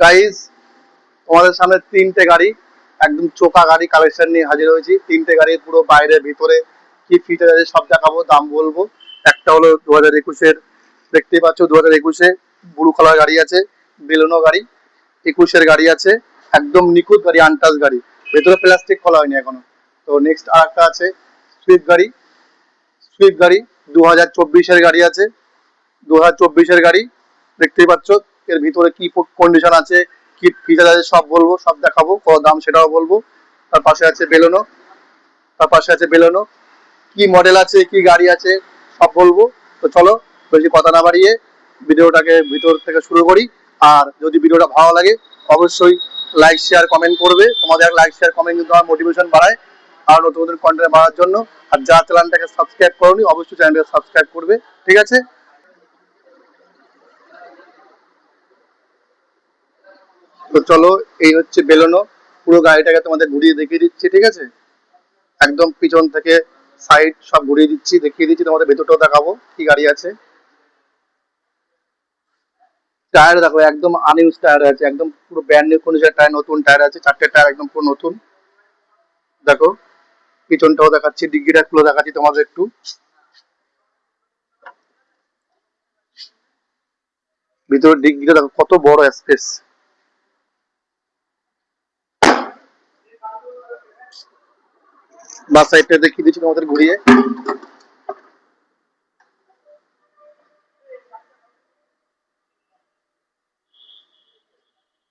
Guys, তোমাদের সামনে তিনটে গাড়ি, একদম চোখা গাড়ি কালেকশন নিয়ে হাজির হয়েছি। তিনটে গাড়ির পুরো বাইরে ভিতরে কি ফিচার আছে সব দেখাবো, দাম বলবো। একটা হলো 2021-এর, দেখতেই পাচ্ছ 2021-এ ব্লু কালার গাড়ি আছে, বেলুনো গাড়ি। 21-এর গাড়ি আছে, একদম নিখুঁত গাড়ি, আনটাচ গাড়ি, ভেতরে প্লাস্টিক খোলা হয়নি এখনো। তো নেক্সট আর একটা আছে সুইফট গাড়ি। সুইফট গাড়ি 2024-এর গাড়ি আছে, 2024-এর গাড়ি। দেখতেই পাচ্ছ এর ভিতরে কি কন্ডিশন আছে, কি ফিচার আছে সব বলবো, সব দেখাবো, কত দাম সেটাও বলবো। তার পাশে আছে বেলোনো, তার পাশে আছে বেলোনো, কি মডেল আছে, কি গাড়ি আছে সব বলবো। তো চলো বেশি কথা না বাড়িয়ে ভিডিওটাকে ভিতর থেকে শুরু করি। আর যদি ভিডিওটা ভালো লাগে অবশ্যই লাইক শেয়ার কমেন্ট করবে। তোমাদের লাইক শেয়ার কমেন্ট কিন্তু আমার মোটিভেশন বাড়ায় আর নতুন নতুন কন্টেন্ট বাড়ার জন্য। আর যারা চ্যানেলটাকে সাবস্ক্রাইব করোনি অবশ্যই চ্যানেলটাকে সাবস্ক্রাইব করবে, ঠিক আছে? তো চলো, এই হচ্ছে বেলোনো। পুরো গাড়িটাকে তোমাদের ঘুরিয়ে দেখিয়ে দিচ্ছি, ঠিক আছে? একদম পিছন থেকে সাইড সব ঘুরিয়ে দিচ্ছি, দেখিয়ে দিচ্ছি, তোমাদের ভেতরটাও দেখাবো কি গাড়ি আছে। টায়ার দেখো একদম আনইউজ টায়ার আছে, একদম পুরো ব্র্যান্ড নিউ কন্ডিশন টায়ার, নতুন টায়ার আছে, চারটে টায়ার একদম পুরো নতুন। দেখো পিছনটাও দেখাচ্ছি, ডিগ্গিটা খুলে দেখাচ্ছি তোমাদের একটু। ভিতরের ডিগ্গিটা দেখো কত বড় স্পেস। বা সাইডটা দেখিয়ে দিচ্ছি তোমাদের ঘুরিয়ে।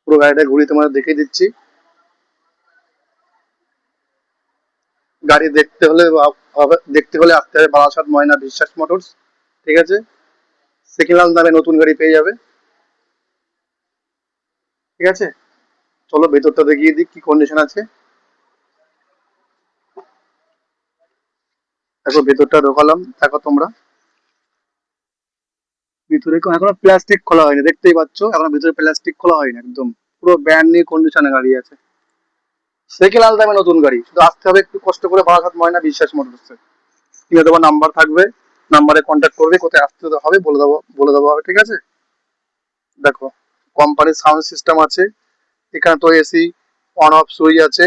পুরো গাড়িটা ঘুরিয়ে তোমাদের দেখিয়ে দিচ্ছি। গাড়ি দেখতে হলে আসতে হবে বারাসাত ময়না বিশ্বাস মোটরস, ঠিক আছে? সেকেন্ড হ্যান্ড দামে নতুন গাড়ি পেয়ে যাবে, ঠিক আছে? চলো ভেতরটা দেখিয়ে দিই কি কন্ডিশন আছে। দেখো ভেতরটা ঢোকালাম, দেখো তোমরা ভিতরে এখনো প্লাস্টিক খোলা হয়নি, দেখতেই পাচ্ছ এখনো ভিতরে প্লাস্টিক খোলা হয়নি, একদম পুরো ব্র্যান্ড নিউ কন্ডিশনে গাড়ি আছে। সাইকেল আলাদা দামে নতুন গাড়ি, শুধু আসতে হবে একটু কষ্ট করে বারাসাত ময়না বিশ্বাস মোটরসে। কিনে দেবো, নাম্বার থাকবে, নাম্বারে কন্ট্যাক্ট করবে, কোথায় আসতে হবে বলে দেবো হবে, ঠিক আছে? দেখো কোম্পানির সাউন্ড সিস্টেম আছে, এখানে তো এসি অন অফ সুইচ আছে,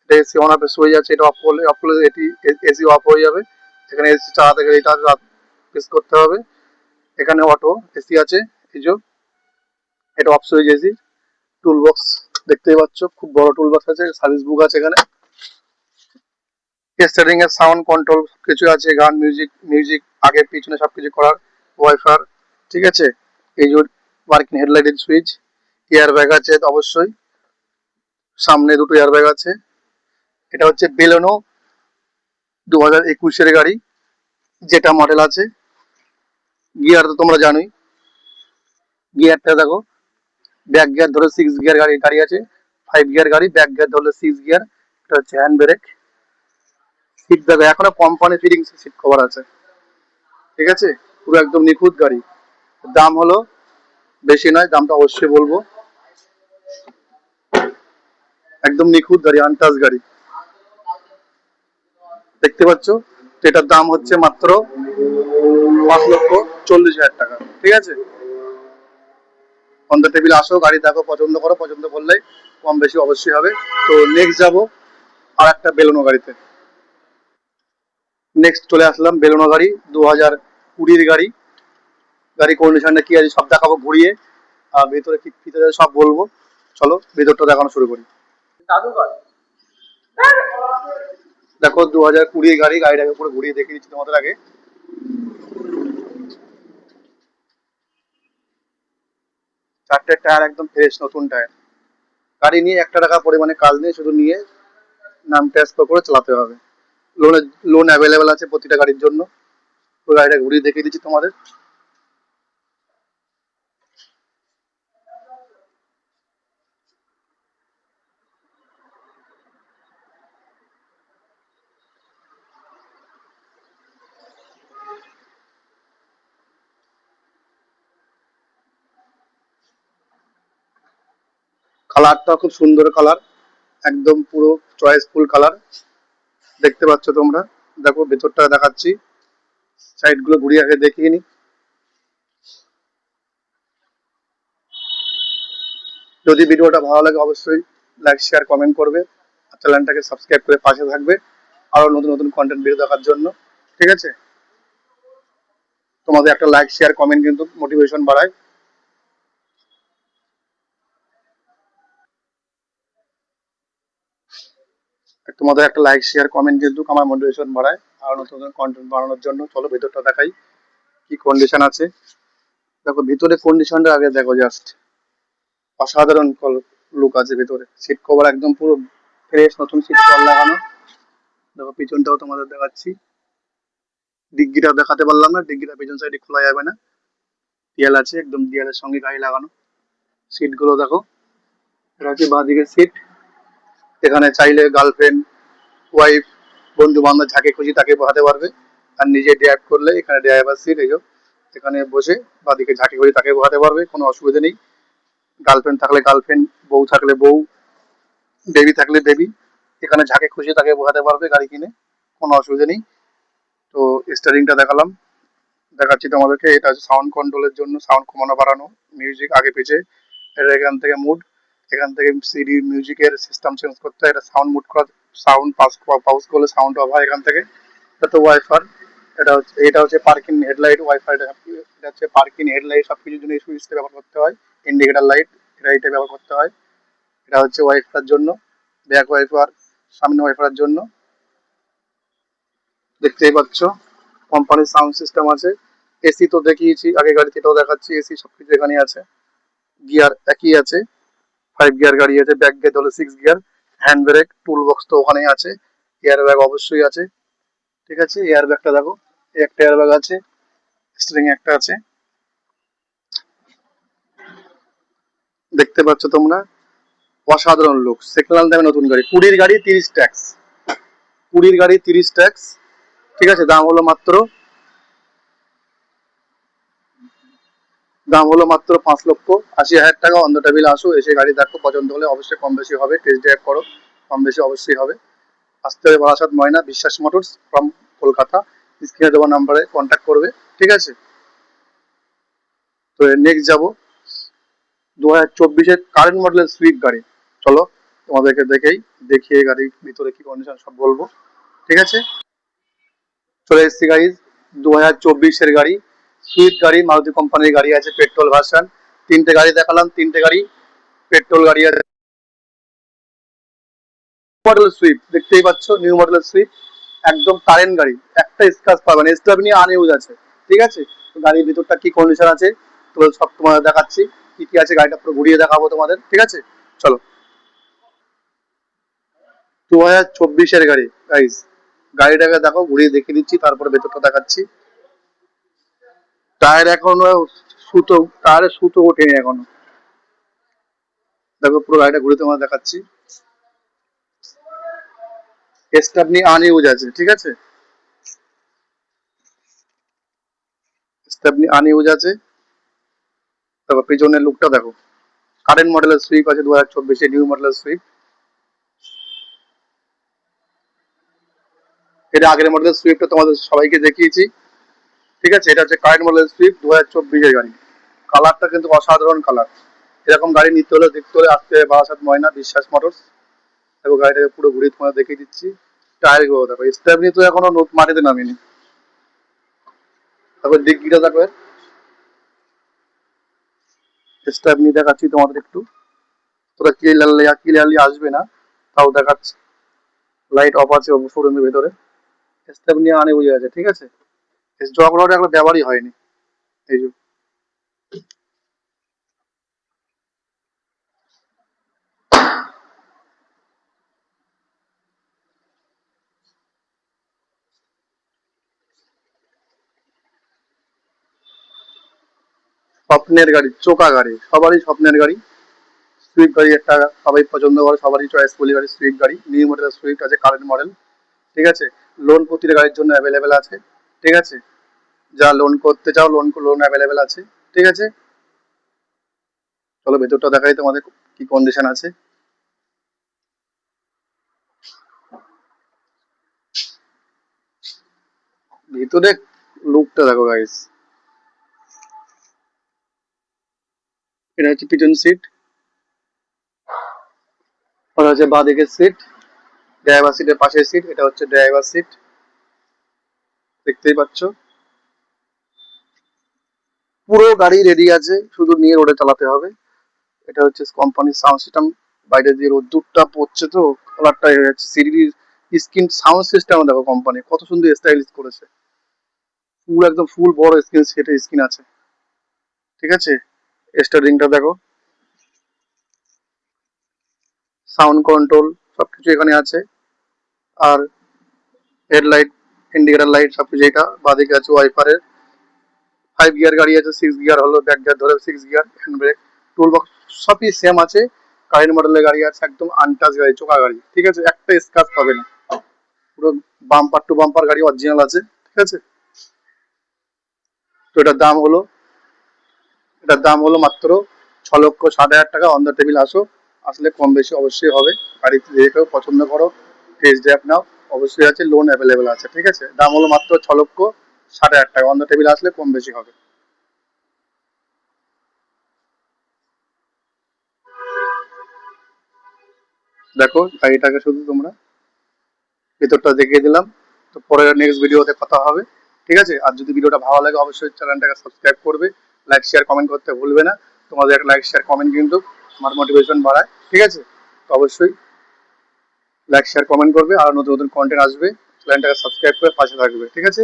এটা এসি অন অফ সুইচ আছে, এটা অফ করলে এটি এসি অফ হয়ে যাবে। এখানে এসি চালাতে গেলে এটা প্রেস করতে হবে। এখানে অটো এসি আছে, এই যে এটা off switch AC. Tool box দেখতেই পাচ্ছ, খুব বড় টুল বক্স আছে, সার্ভিস বুক আছে এখানে। স্টিয়ারিং এর সাউন্ড কন্ট্রোল কিছু আছে, গান মিউজিক মিউজিক আগে পিছনে সবকিছু করার, ওয়াইফার, ঠিক আছে? এই যে ওয়ার্কিং হেডলাইটের সুইচ, এয়ার ব্যাগ আছে অবশ্যই, সামনে দুটো এয়ার ব্যাগ আছে। এটা হচ্ছে বেলেনো 2021-এর গাড়ি, যেটা মডেল আছে। গিয়ার তো তোমরা জানোই, গিয়ারটা দেখো, ব্যাক গিয়ার ধরে 6 গিয়ার গাড়ি গাড়ি আছে, 5 গিয়ার গাড়ি, ব্যাক গিয়ার ধরলে 6 গিয়ার। এটা হচ্ছে হ্যান্ড ব্রেক। সিট দেখো এখনো কোম্পানি ফিটিং সিট কভার আছে, ঠিক আছে? পুরো একদম নিখুঁত গাড়ি। দাম হলো বেশি নয়, দামটা অবশ্যই বলবো। একদম নিখুঁত গাড়ি, আনটাচ গাড়ি, দেখতে পাচ্ছ। তো এটার দাম হচ্ছে মাত্র 5,40,000 টাকা, ঠিক আছে? অন দ্য টেবিল আসো, গাড়ি দেখো, পছন্দ করো, পছন্দ করলে কম বেশি অবশ্যই হবে। তো নেক্সট যাবো আর একটা বেলুনো গাড়িতে। নেক্সট চলে আসলাম বেলুনো গাড়ি, 2020-এর গাড়ি। গাড়ি কন্ডিশনটা কি আছে সব দেখাবো ঘুরিয়ে, আর ভেতরে কি ফিচার আছে সব বলবো। চলো ভেতরটা দেখানো শুরু করি। দেখো 2020 গাড়ি, গাড়িটাকে পুরো ঘুরিয়ে দেখিয়ে দিচ্ছি তোমাদের আগে। চারটে টায়ার একদম ফ্রেশ নতুন টায়ার। গাড়ি নিয়ে 1 টাকা পরিমাণে কাজ নেই, শুধু নিয়ে নাম ট্রান্সফার করে চালাতে হবে। লোনে লোন অ্যাভেলেবেল আছে প্রতিটা গাড়ির জন্য। ওই গাড়িটা ঘুরিয়ে দেখিয়ে দিচ্ছি তোমাদের। কালারটা খুব সুন্দর কালার, একদম পুরো চয়েসফুল কালার, দেখতে পাচ্ছ তোমরা। দেখো ভেতরটা দেখাচ্ছি, সাইড গুলো ঘুরিয়ে আগে দেখিয়ে নি। যদি ভিডিওটা ভালো লাগে অবশ্যই লাইক শেয়ার কমেন্ট করবে, আর চ্যানেলটাকে সাবস্ক্রাইব করে পাশে থাকবে আরো নতুন নতুন কন্টেন্ট ভিডিও দেখার জন্য। ঠিক আছে, তোমাদের একটা লাইক শেয়ার কমেন্ট কিন্তু মোটিভেশন বাড়ায়। তোমাদের একটা লাইক শেয়ার কমেন্ট কিন্তু আমার মোটিভেশন বাড়ায় আর নতুন নতুন কন্টেন্ট বানানোর জন্য। চলো ভিতরটা দেখাই কি কন্ডিশন আছে। দেখো ভিতরে কন্ডিশনটা আগে দেখো, জাস্ট অসাধারণ লুক আছে ভিতরে। সিট কভার একদম পুরো ফ্রেশ নতুন সিট কভার লাগানো। দেখো পিছনটাও তোমাদের দেখাচ্ছি। ডিগ্গিটা দেখাতে পারলাম না, ডিগ্গিটা পিছন সাইডে খোলা যাবে না, দেয়াল আছে একদম, দেয়ালের সঙ্গে গাড়ি লাগানো। সিট গুলো দেখো, এটা হচ্ছে বাঁ দিকের সিট। এখানে চাইলে গার্লফ্রেন্ড, ওয়াইফ, বন্ধু বান্ধব যাকে খুশি তাকে বসাতে পারবে। আর নিজে ড্রাইভ করলে এখানে ড্রাইভার সিট, এই যে এখানে বসে বাদিকে ঝাঁকে খুশি তাকে বসাতে পারবে, কোনো অসুবিধা নেই। গার্লফ্রেন্ড থাকলে গার্লফ্রেন্ড, বউ থাকলে বউ, বেবি থাকলে বেবি, এখানে যাকে খুশি তাকে বসাতে পারবে গাড়ি কিনে, কোনো অসুবিধা নেই। তো স্টারিংটা দেখালাম, দেখাচ্ছি তোমাদেরকে। এটা হচ্ছে সাউন্ড কন্ট্রোলের জন্য, সাউন্ড কমানো বাড়ানো, মিউজিক আগে পিছে। এটা এখান থেকে মুড, এখান থেকে সিডি মিউজিকের সিস্টেম চেঞ্জ করতে হয়। এটা সাউন্ড মুড করা, সাউন্ড পাউজ করলে সাউন্ড অফ হয় এখান থেকে। এটা তো ওয়াইফার। এটা হচ্ছে পার্কিং হেডলাইট, ওয়াইফাই। এটা হচ্ছে পার্কিং হেডলাইট, সবকিছুর জন্য এই সুইচটা ব্যবহার করতে হয়। ইন্ডিকেটার লাইট, এটা ব্যবহার করতে হয়। এটা হচ্ছে ওয়াইফার জন্য, ব্যাক ওয়াইফার, সামনে ওয়াইফারের জন্য। দেখতেই পাচ্ছ কোম্পানির সাউন্ড সিস্টেম আছে। এসি তো দেখিয়েছি আগে, গাড়িতে এটাও দেখাচ্ছি, এসি সবকিছু এখানে আছে। গিয়ার একই আছে, 5 গিয়ার গাড়ি আছে। ব্যাক গিয়ার হলো 6 gear. Hand brake, tool box তো ওখানেই আছে। এয়ার ব্যাগ অবশ্যই আছে। ঠিক আছে, এয়ার ব্যাগটা দেখো, একটা এয়ার ব্যাগ আছে, স্টিয়ারিং একটা আছে। দেখতে পাচ্ছ তোমরা, অসাধারণ লুক। সেকেন্ড দামে নতুন গাড়ি, 20-র গাড়ি 30 ট্যাক্স, 20-র গাড়ি 30 ট্যাক্স। ঠিক আছে, দাম হলো মাত্র 5,80,000 টাকা। অন দ্য টেবিল আসো, এসে গাড়ি দেখো, পছন্দ হলে অবশ্যই কম বেশি হবে, টেস্ট ড্রাইভ করো, কম বেশি অবশ্যই হবে। আসতে হবে বারাসাত ময়না বিশ্বাস মোটরস ফ্রম কলকাতা। স্ক্রিনে দেওয়া নাম্বারে কন্ট্যাক্ট করবে। ঠিক আছে, তো নেক্সট যাবো 2024-এর কারেন্ট মডেলের সুইফট গাড়ি। চলো তোমাদেরকে দেখিয়ে গাড়ির ভিতরে কি কন্ডিশন সব বলবো। ঠিক আছে, চলে এসেছি গাড়ি, 2024-এর গাড়ি, সুইফট গাড়ি, মারুতি কোম্পানির গাড়ি আছে, পেট্রোল ভার্সন। তিনটে গাড়ি দেখালাম, তিনটে গাড়ি পেট্রোল গাড়ি আছে। মডেল সুইফট দেখতেই পাচ্ছ, নিউ মডেলের সুইফট, একদম কারেন্ট গাড়ি, একটা স্ক্র্যাচ পাবে না, স্টেপনি আনইউজ আছে। ঠিক আছে, গাড়ির ভিতরটা কি কন্ডিশন আছে তো সব তোমাদের দেখাচ্ছি, কি কি আছে গাড়িটা পুরো ঘুরিয়ে দেখাবো তোমাদের। ঠিক আছে, চলো। 2024-এর গাড়ি গাইস, গাড়িটাকে দেখো, ঘুরিয়ে দেখিয়ে দিচ্ছি, তারপরে ভেতরটা দেখাচ্ছি। টায়ার এখনো সুতো, টায়ারে সুতো ওঠেনি এখনো। দেখো পুরো গাড়িটা ঘুরে তোমাদের দেখাচ্ছি। স্টেপনি আনইউজ আছে। ঠিক আছে, স্টেপনি আনইউজ আছে। তারপর পিছনের লুকটা দেখো, কারেন্ট মডেলের সুইফট আছে, 2024-এ নিউ মডেলের সুইফট। এটা আগের মডেলের সুইফটটা তোমাদের সবাইকে দেখিয়েছি। ঠিক আছে, এটা হচ্ছে কারেন্ট মডেলের সুইফট 2024-এর গাড়ি। কালারটা কিন্তু অসাধারণ কালার। এরকম গাড়ি নিতে হলে দেখতে হলে আসতে হবে বারাসাত ময়না বিশ্বাস মোটরস। দেখো গাড়িটাকে পুরো ঘুরিয়ে তোমাদের দেখিয়ে দিচ্ছি। টায়ার গুলো দেখো, স্টেপনি তো এখনো মাটিতে নামেনি। তারপর ডিগ্গিটা দেখো, স্টেপনি দেখাচ্ছি তোমাদের একটু, তোরা ক্লিয়ারলি আসবে না, তাও দেখাচ্ছি। লাইট অফ আছে শোরুমের ভেতরে, স্টেপনি আনে বুঝে আছে। ঠিক আছে, জগলটা এখন ব্যবহারই হয়নি। এই যে স্বপ্নের গাড়ি, চোকা গাড়ি, সবারই স্বপ্নের গাড়ি। সুইফট গাড়ি একটা সবাই পছন্দ করে, সবারই চয়েসফুল গাড়ি সুইফট গাড়ি। নিউ মডেলের সুইফট আছে, কারেন্ট মডেল। ঠিক আছে, লোন প্রতিটা গাড়ির জন্য অ্যাভেলেবেল আছে। ঠিক আছে, যা লোন করতে চাও লোন অ্যাভেলেবেল আছে। ঠিক আছে, চলো ভেতরটা দেখাই তোমাদের কি কন্ডিশন আছে। ভিতরে লুকটা দেখো গাইস, এটা হচ্ছে পিছন সিট, ওটা হচ্ছে বাঁ দিকের সিট, ড্রাইভার সিটের পাশের সিট, এটা হচ্ছে ড্রাইভার সিট, দেখতেই পাচ্ছ। পুরো গাড়ি রেডি আছে, শুধু নিয়ে রোডে চালাতে হবে। এটা হচ্ছে কোম্পানির সাউন্ড সিস্টেম, বাইরে দিয়ে রোদ্দুরটা পড়ছে তো কালারটা হয়ে যাচ্ছে। সিডির স্ক্রিন সাউন্ড সিস্টেম দেখো কোম্পানি কত সুন্দর স্টাইলিশ করেছে, ফুল একদম ফুল বড় স্ক্রিন সেটা স্ক্রিন আছে, ঠিক আছে। স্টারিংটা দেখো, সাউন্ড কন্ট্রোল সবকিছু এখানে আছে। আর হেডলাইট, ইন্ডিকেটার লাইট সবকিছু, এটা বাদিকে আছে ওয়াইপারের। 5 গিয়ার গাড়ি আছে, 6 গিয়ার হলো, ব্যাক গিয়ার ধরে 6 gear, hand brake, tool box সবই সেম আছে। কারেন্ট মডেলের গাড়ি আছে, একদম আনটাচ গাড়ি, চোখা গাড়ি, ঠিক আছে, একটা স্ক্র্যাচ পাবে না, পুরো বাম্পার টু বাম্পার গাড়ি অরিজিনাল আছে, ঠিক আছে। তো এটার দাম হলো মাত্র 6,60,000 টাকা। অন দ্য টেবিল আসো, আসলে কম বেশি অবশ্যই হবে। গাড়ি দেখো, পছন্দ করো, টেস্ট ড্রাইভ নাও, অবশ্যই আছে, লোন অ্যাভেলেবেল আছে, ঠিক আছে। দাম হলো মাত্র 6,60,000 টাকা। অন দ্য টেবিল আসলে কম বেশি হবে। দেখো গাড়িটাকে শুধু তোমরা ভেতরটা দেখিয়ে দিলাম। তো পরে নেক্সট ভিডিওতে কথা হবে, ঠিক আছে। আর যদি ভিডিওটা ভালো লাগে অবশ্যই চ্যানেলটাকে সাবস্ক্রাইব করবে, লাইক শেয়ার কমেন্ট করতে ভুলবে না। তোমাদের একটা লাইক শেয়ার কমেন্ট কিন্তু আমার মোটিভেশন বাড়ায়, ঠিক আছে। তো অবশ্যই লাইক শেয়ার কমেন্ট করবে, আর নতুন নতুন কন্টেন্ট আসবে, চ্যানেলটাকে সাবস্ক্রাইব করে পাশে থাকবে, ঠিক আছে।